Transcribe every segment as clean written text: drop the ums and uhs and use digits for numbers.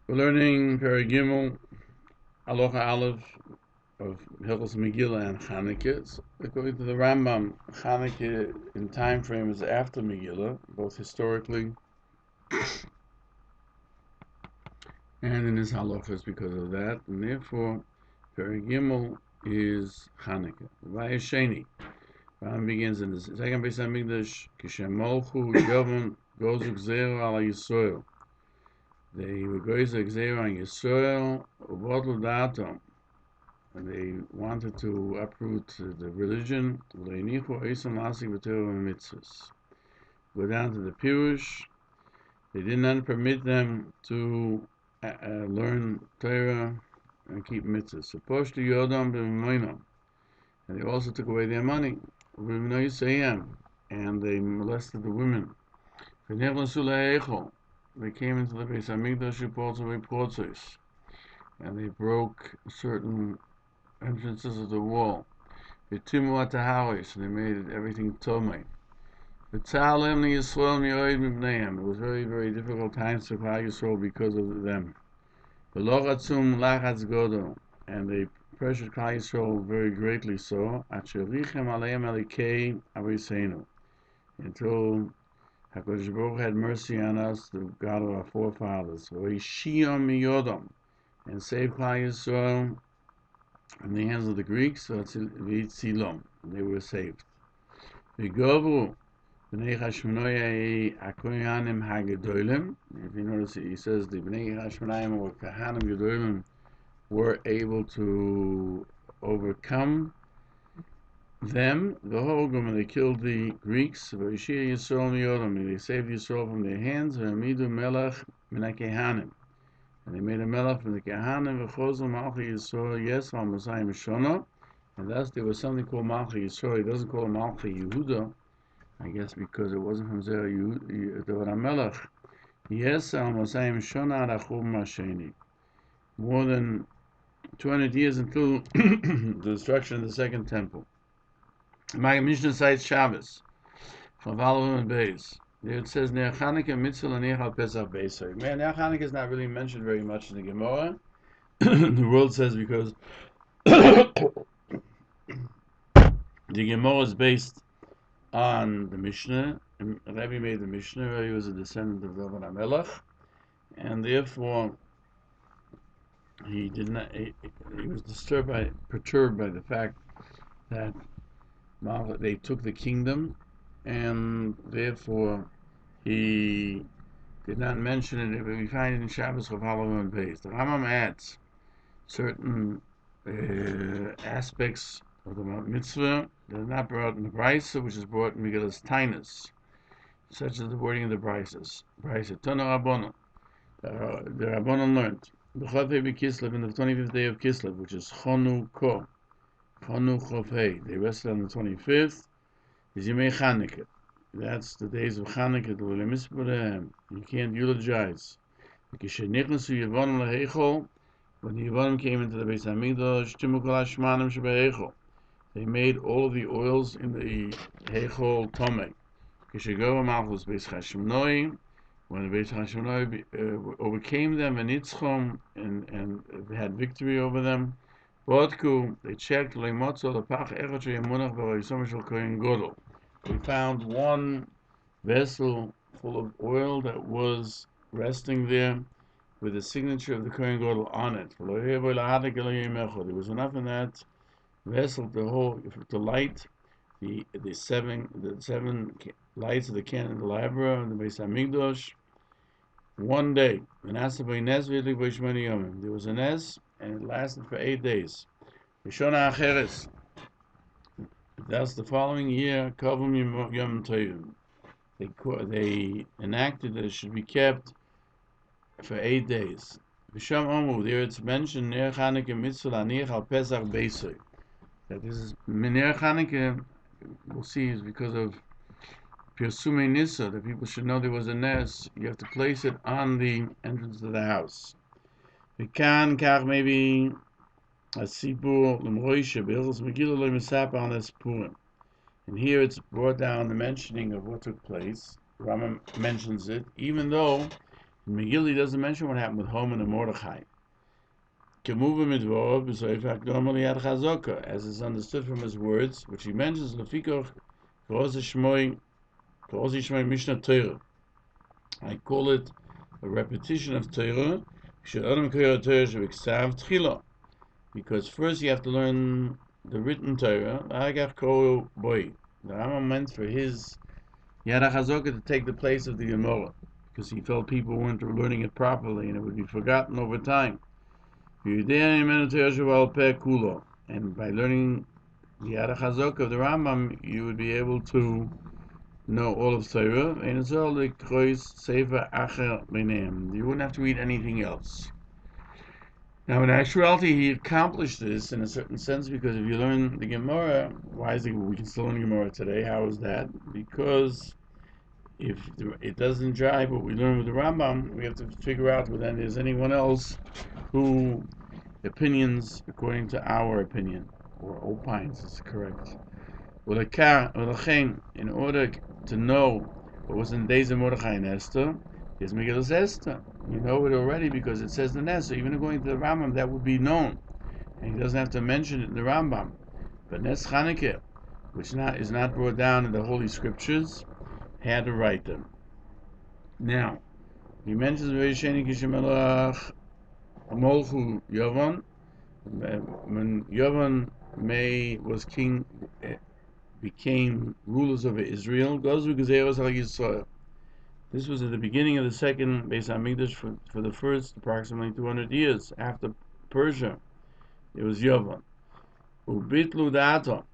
We're learning Perigimel, Halacha Aleph of Hilchos Megillah and Chanukah. So according to the Rambam, Chanukah in time frame is after Megillah, both historically and in his halachas because of that, and therefore Perigimel is Chanukah. Vayesheni. Rambam begins in the second Beis Hamikdash, Kishem Molchu Yovam Gozuk Zero Ala Yisrael. They were going to exile on Yisrael, Ubodlu Datom, and they wanted to uproot the religion. Go down to the Peirush. They did not permit them to learn Torah and keep mitzvahs. So Poshtu Yodam b'Moinam, and they also took away their money. And they molested the women. They came into the Beis Hamikdash and they broke certain entrances of the wall. And they made everything tomei. It was very, very difficult times for Klal Yisrael because of them. And they pressured Klal Yisrael very greatly so. Until HaKadosh Baruch Hu had mercy on us, the God of our forefathers, and saved Klal Yisrael in the hands of the Greeks, and they were saved. If you notice, he says the Bnei Hashmonaim or Kahanim Gedolim were able to overcome them, the Hogum, and they killed the Greeks. They saved Yisrael from their hands. And they made a melech from the Kehanim. And thus there was something called Malchi Yisrael. He doesn't call it Malchi Yehuda, I guess because it wasn't from Zerah Yehuda Melech. Yes, more than 200 years until the destruction of the second temple. My Mishnah cites Shabbos from Valavim and Beis. There it says Ner Chanukah Mitzvah L'Nech Al Pesach Beisoy. Man, Ner Chanukah is not really mentioned very much in the Gemara. The world says because the Gemara is based on the Mishnah. Rebbe made the Mishnah. Rebbe was a descendant of David HaMelech, and therefore he did not. He was perturbed by the fact that they took the kingdom, and therefore he did not mention it. But we find it in Shabbos of Halloween Beis. The Rambam adds certain aspects of the mitzvah that are not brought in the Brisa, which is brought in Megillah's Tainus, such as the wording of the Brises. Brisa Tana Rabbanon. The Rabbanon learned the Chafei B'Kislev in the 25th day of Kislev, which is Chanukah. Chanukah. They rested on the 25th. Is Yemei Chanukah. That's the days of Chanukah. You can't eulogize. When the Yevanim came into the Beis Hamikdash, they made all of the oils in the Heichol Tomei. When the Beis Hashmonoi overcame them and had victory over them, they checked. We found one vessel full of oil that was resting there with the signature of the Kohen Gadol on it. There was enough in that vessel to light the seven lights of the candelabra in the Beis Hamikdash. One day, there was a nes, and it lasted for 8 days. That's the following year. They enacted that it should be kept for 8 days. There it's mentioned Ner Chanukah Mitzvah L'Nech Al Pesach Beisoy. That this is Ner Chanukah. We'll see is because of Pirsumei Nisa, that people should know there was a nes. You have to place it on the entrance to the house. Vikan Kach maybe a Sipur L'Mroisha B'Hilchos Megillah Lo Misapa on this Purim. And here it's brought down the mentioning of what took place. Rambam mentions it, even though Megillah doesn't mention what happened with Haman and Mordechai. As is understood from his words, which he mentions, I call it a repetition of Torah, because first you have to learn the written Torah. The Rambam meant for his Yad HaChazokah to take the place of the Gemara, because he felt people weren't learning it properly and it would be forgotten over time. And by learning the Yad HaChazokah of the Rambam, you would be able to know all of Torah, and it's all the Krois Sefer Acher B'neim. You wouldn't have to read anything else. Now, in actuality, he accomplished this in a certain sense, because if you learn the Gemara, why is it we can still learn Gemara today? How is that? Because if it doesn't jive what we learn with the Rambam, we have to figure out whether there's anyone else who opinions according to our opinion, or opines is correct. In order to know what was in the days of Mordechai and Esther, is Megillah Esther. You know it already because it says in Esther. Even according to the Rambam, that would be known, and he doesn't have to mention it in the Rambam. But Nes Chanukah, which is not brought down in the Holy Scriptures, had to write them. Now, he mentions Veisheni Kishemelach Amolchu Yovan. When Yovan was king, became rulers over Israel. This was at the beginning of the second Beis Hamikdash for the first approximately 200 years after Persia. It was Yovan. Ubitlu da'atam.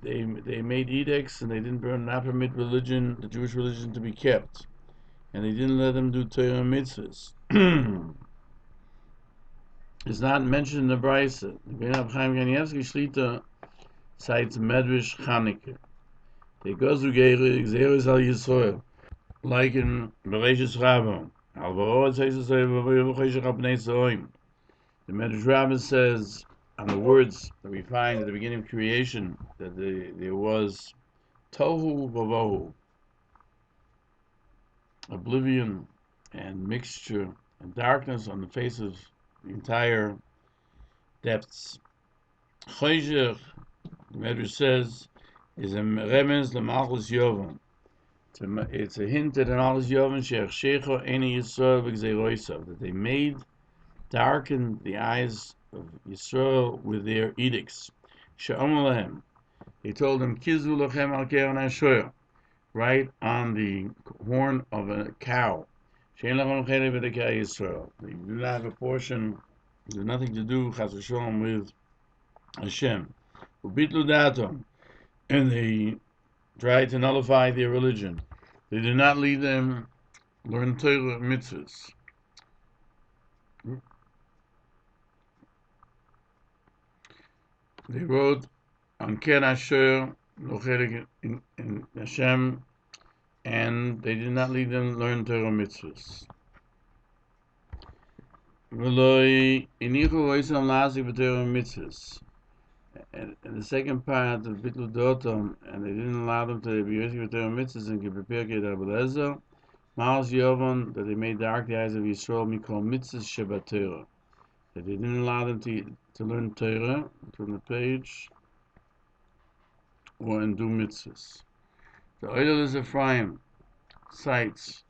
They made edicts and they not permit religion, the Jewish religion, to be kept, and they didn't let them do Torah mitzvahs. It's not mentioned in the Brisa. Reb Chaim Kanievsky Shlita cites Medrash Chanukah. They go to Gezeres al Yisrael, like in Bereshis Rabbah. The Medrash Rabbah says, on the words that we find at the beginning of creation, that there was tohu vavohu, oblivion and mixture and darkness on the face of the entire depths. Choshech, the Medrash says, is a remez l'malchus Yovan. It's a hint at an malchus Yovan she'achshecha eni Yisrael v'gzeirosav, that they darkened the eyes of Yisrael with their edicts. She'omer lehem, he told them, kizu lochem al keren hashoyer, right on the horn of a cow. She'en lachem chelek v'dekei Yisrael. They do not have a portion, there's nothing to do, chas v'sholom, with Hashem. Ubitlu datom, and they tried to nullify their religion. They did not lead them learn Torah mitzvahs. They wrote on Ken Asher Nochelik in Hashem, and they did not lead them learn Torah mitzvahs. V'loi inichu oisam lazik b'Torah mitzvahs. And the second part of Bittul Dotom, and they didn't allow them to be used with their mitzvahs and give prepare Kedar Maals Yovan, that they made dark the eyes of Yisrael, Mikol mitzvahs Shabbat Torah. That they didn't allow them to learn Torah, from the page, or and do mitzvahs. The Oilers of Ephraim cites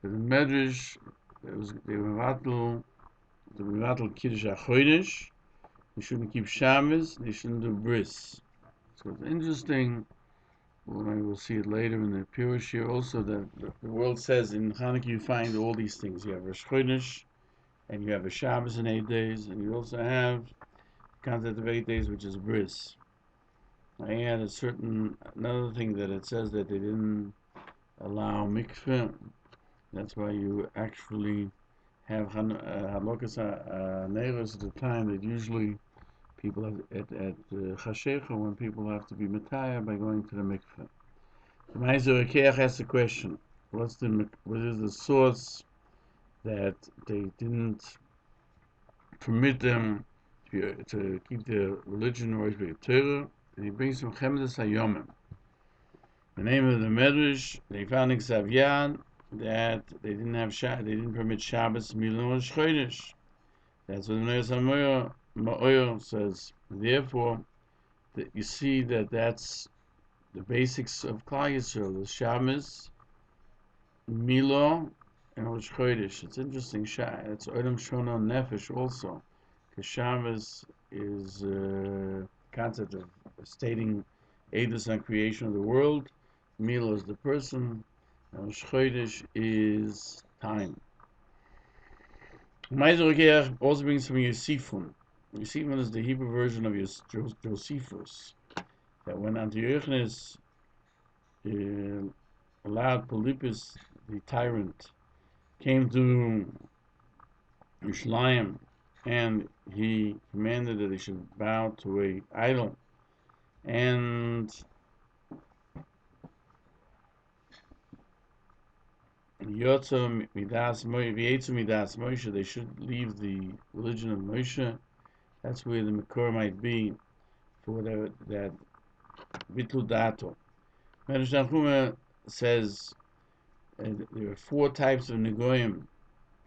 that the Medrash, they were Vatal Kiddush HaChodesh. They shouldn't keep Shabbos, they shouldn't do bris. So it's interesting, when I will see it later in the Peirush here also, that the world says in Hanukkah you find all these things. You have Rosh Chodesh, and you have a Shabbos in 8 days, and you also have the concept of 8 days, which is bris. I add another thing that it says that they didn't allow mikveh. That's why you actually have halakas neiros at the time that usually people at Chashecha, when people have to be mataya by going to the mikveh. The Meizer Rekeach asks the question: what is the source that they didn't permit them to keep their religion or to Torah? And he brings from Chemdes Hayomim. The name of the Medrash they found in Xav Yad, that they didn't permit Shabbos, Milah, Chodesh. That's what the Hilchos HaMeir says. Therefore, you see that that's the basics of Klal Yisrael: the Shabbos, Milah, and Rosh Chodesh. It's interesting. It's Olam Shona Nefesh also, because Shabbos is a concept of stating Eidos on creation of the world. Milah is the person, and Rosh Chodesh is time. Meiser also brings from Yosifun. Yosifun is the Hebrew version of Josephus, that when Antiochus allowed Polypus, the tyrant, came to Yerushalayim, and he commanded that he should bow to a idol, and Yotza Midas Moshe, they should leave the religion of Moshe. That's where the Makor might be for that Bitul Dato. Peirush HaMeir says there are 4 types of Negoyim.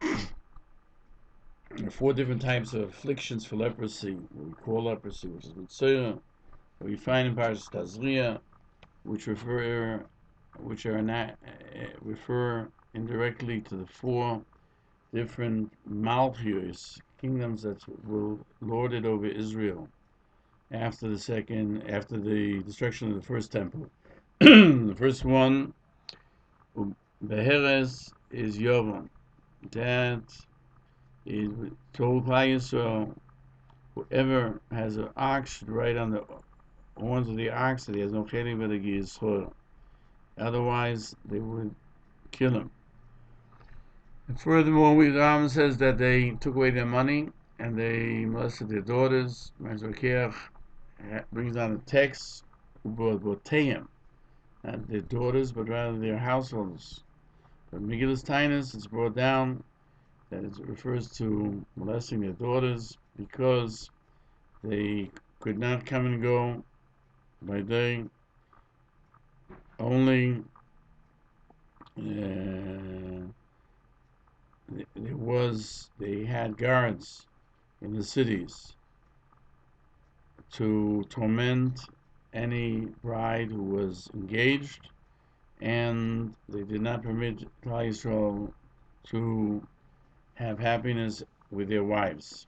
There are 4 different types of afflictions for leprosy, what we call leprosy, which is Mitzvah, what we find in Parashat Tazria, which refer indirectly to the 4 different Malchus, kingdoms that will lord it over Israel after the destruction of the first temple. The first one, Beheres, is Yovam. That is told Klal Yisrael, whoever has an ox should write on the horns of the ox that he has no chelik but a Yisrael. Otherwise, they would kill him. And furthermore, Rambam says that they took away their money and they molested their daughters. Meiser brings down a text, Boteim, not their daughters, but rather their households. But Megillas Tainus, it's brought down that it refers to molesting their daughters because they could not come and go by day. Only they had guards in the cities to torment any bride who was engaged, and they did not permit Klal Yisrael to have happiness with their wives.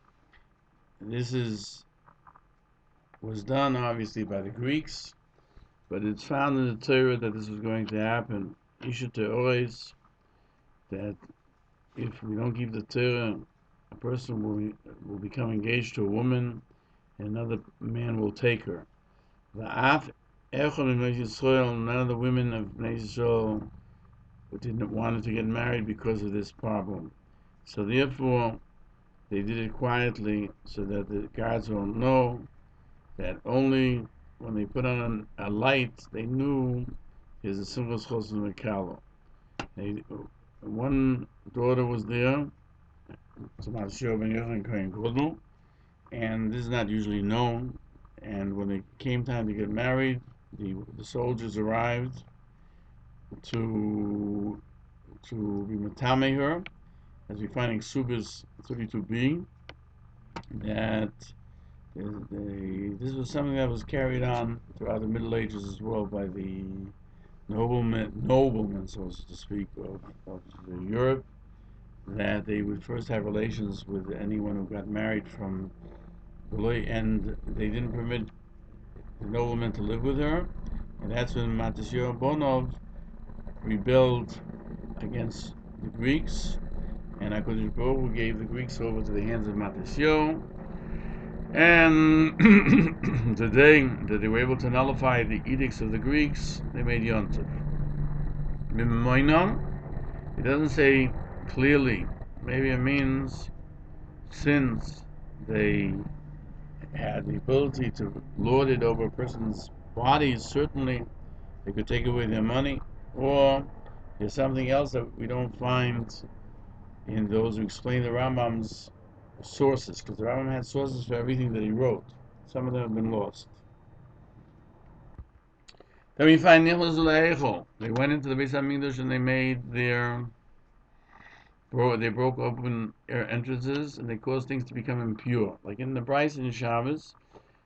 This was done obviously by the Greeks, but it's found in the Torah that this was going to happen. Isha Teores, that if we don't keep the Torah, a person will become engaged to a woman, and another man will take her. None of the women of Bnei Yisrael didn't want to get married because of this problem. So therefore, they did it quietly so that the guards won't know, that only when they put on a light, they knew there's a Simchas Chosin Mekalo. One daughter was there, and this is not usually known. And when it came time to get married, the soldiers arrived to be matame her, as we find in Subis 32b, that this was something that was carried on throughout the Middle Ages as well by the noblemen, so to speak, of Europe, that they would first have relations with anyone who got married from below, and they didn't permit the nobleman to live with her, and that's when Matisyahu Bonov rebelled against the Greeks, and HaKadosh Baruch Hu gave the Greeks over to the hands of Matisyahu, and the day that they were able to nullify the edicts of the Greeks, they made Yontif. It doesn't say clearly. Maybe it means since they had the ability to lord it over a person's bodies, certainly they could take away their money, or there's something else that we don't find in those who explain the Rambam's sources, because the Rambam had sources for everything that he wrote. Some of them have been lost. Then we find Hilchos Chanukah. They went into the Beis Hamikdash and they made they broke open entrances and they caused things to become impure. Like in the Bryce in Shabbos,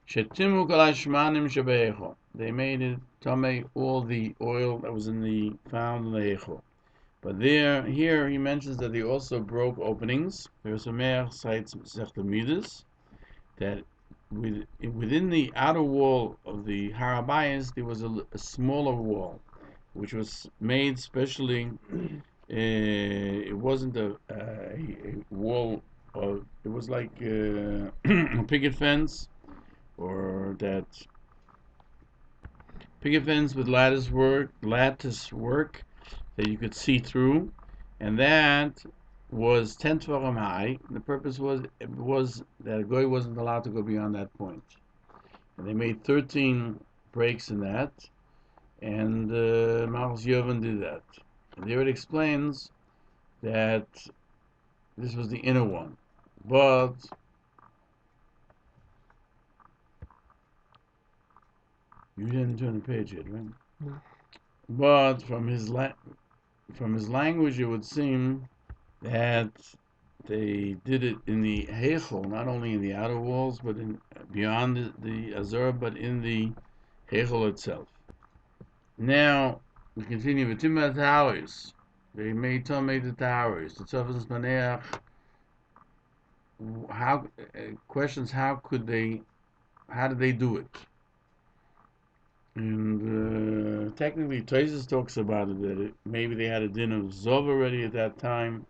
Shetimu kol hashmanim shebe'echo. They made it tamei all the oil that was found in the echo. But here he mentions that they also broke openings. Peirush HaMeir cites Masechta Midas that within the outer wall of the Har HaBayis there was a smaller wall, which was made specially. It wasn't a wall of. It was like a picket fence, or that picket fence with lattice work that you could see through, and that was 10 tefachim high. The purpose was that a goy wasn't allowed to go beyond that point. And they made 13 breaks in that, and Machon Nesher did that. And there it explains that this was the inner one, but you didn't turn the page yet, right? No. But from his language, it would seem that they did it in the Heichel, not only in the outer walls, but beyond the Azor, but in the Heichel itself. Now we continue with Timah towers. They made the towers. The Tzavos Maneach. How questions? How did they do it? And technically, Tosfos talks about it that maybe they had a din of Zov already at that time,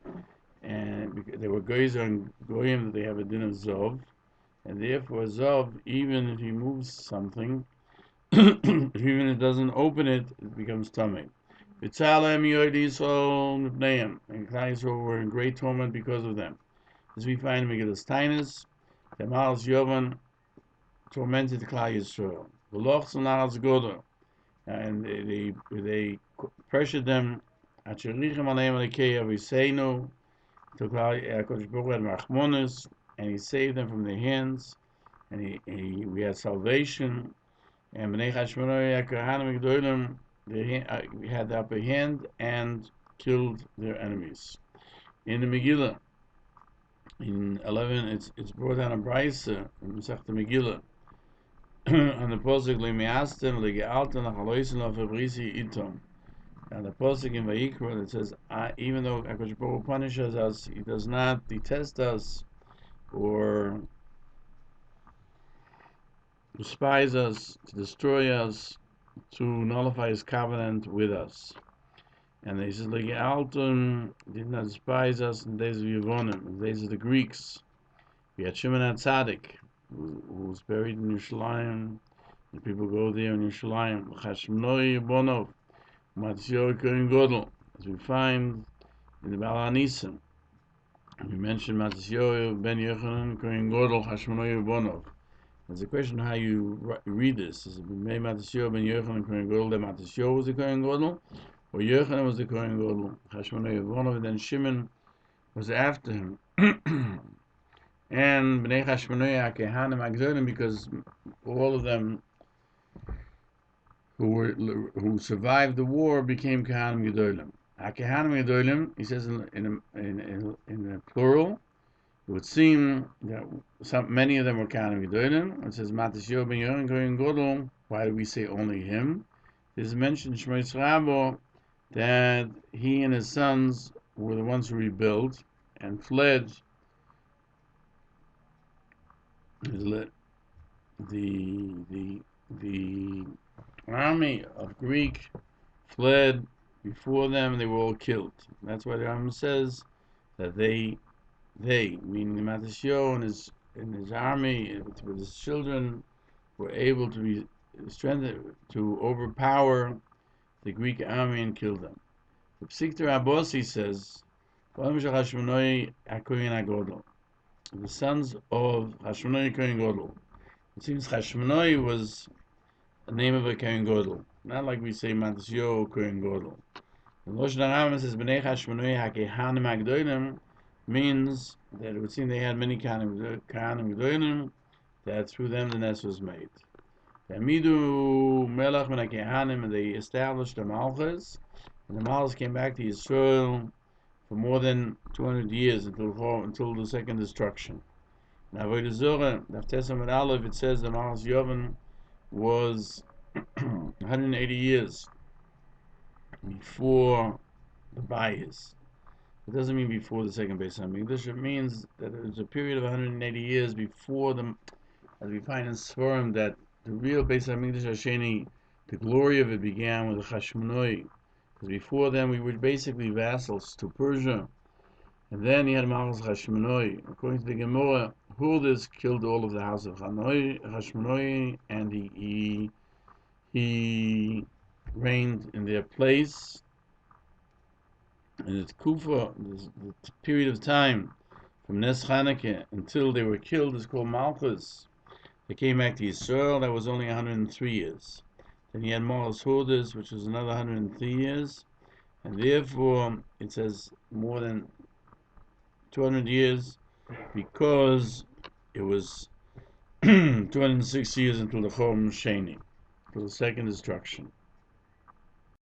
and they were goyim and goyim that they have a din of Zov, and therefore Zov, even if he moves something, even if it doesn't open it, it becomes tummy. V'tzalem Yod Yisrael Mipneihem, and Klal Yisrael were in great torment because of them. As we find in Megillas Taanis, the Machon Nesher tormented Klal Yisrael. The Lochs and Lahas Godo, and they pressured them. Atcherichem aleim alekei aviseinu, to Kodesh Baruch Hu had Rachmanos, and he saved them from their hands, and we had salvation. And Bnei Chashmonai Kohanim Gedolim, they had the upper hand and killed their enemies. In the Megillah, in 11, it's brought down a brayso in Masechta Megillah. On the posuk le'me'astem le'ge'altem la'chaloisen la'fabrisi itom. And the posuk in Vayikra that says, even though HaKadosh Baruch Hu punishes us, He does not detest us or despise us, to destroy us, to nullify His covenant with us. And He says, le'ge'altem did not despise us in the days of Yevonim, in the days of the Greeks. We had Shimon HaTzadik, who was buried in Yerushalayim. The people go there in Yerushalayim. Chashmonoi Bonov, Matisyahu Kohen Gadol, as we find in the Baal HaNisim. We mentioned Matisyahu ben Yochanan Kohen Gadol, Chashmonoi Bonov. There's a question how you read this. Is it Matisyahu ben Yochanan Kohen Gadol that Matisyahu was the Kohen Gadol, or Yochanan was the Kohen Gadol, Chashmonoi Bonov, and then Shimon was after him. And Bnei Chashmonai HaKehanim HaGadolim, because all of them who survived the war became Kehanim Gedolim. HaKehanim Gedolim, he says in a plural, it would seem that many of them were Kehanim Gedolim. It says Matisyahu ben Yochanan Kohen Gadol. Why do we say only him? There's mentioned Shmois Rabo that he and his sons were the ones who rebuilt and fled. The army of Greek fled before them, and they were all killed. That's why the Rambam says that they meaning Matisyahu and his army with his children were able to be strengthened to overpower the Greek army and kill them. The Psikter Abbosi says, the sons of Chashmonai Kohen Gadol. It seems Chashmonai was the name of a Kohen Gadol, not like we say Matisyahu Kohen Gadol. The Lashon HaRambam says Bnei Chashmonai HaKehanim HaGadolim means that it would seem they had many Kehanim Gedolim, that through them the nest was made. Amidu Melach ben HaKehanim, and they established the Malchus, and the Malchus came back to Israel for more than 200 years until the second destruction. Now, Avodah Zorah, Daf and Aleph, it says the Malchus Yovan was 180 years before the Bias. It doesn't mean before the second Beis Hamikdash. It means that it was a period of 180 years before the, as we find in Sforim, that the real Beis Hamikdash Hasheni, the glory of it began with the Hashmonoi. Because before then we were basically vassals to Persia. And then he had Malchus Hashmonoi. According to the Gemara, Huldas killed all of the house of Hashmonoi, and he reigned in their place. And the Kufa, the period of time from Nes Chanukah until they were killed, is called Malchus. They came back to Israel, that was only 103 years. Then he had Malchus Huldas, which was another 103 years. And therefore, it says more than 200 years, because it was 206 years until the Chorban Sheni, until the second destruction.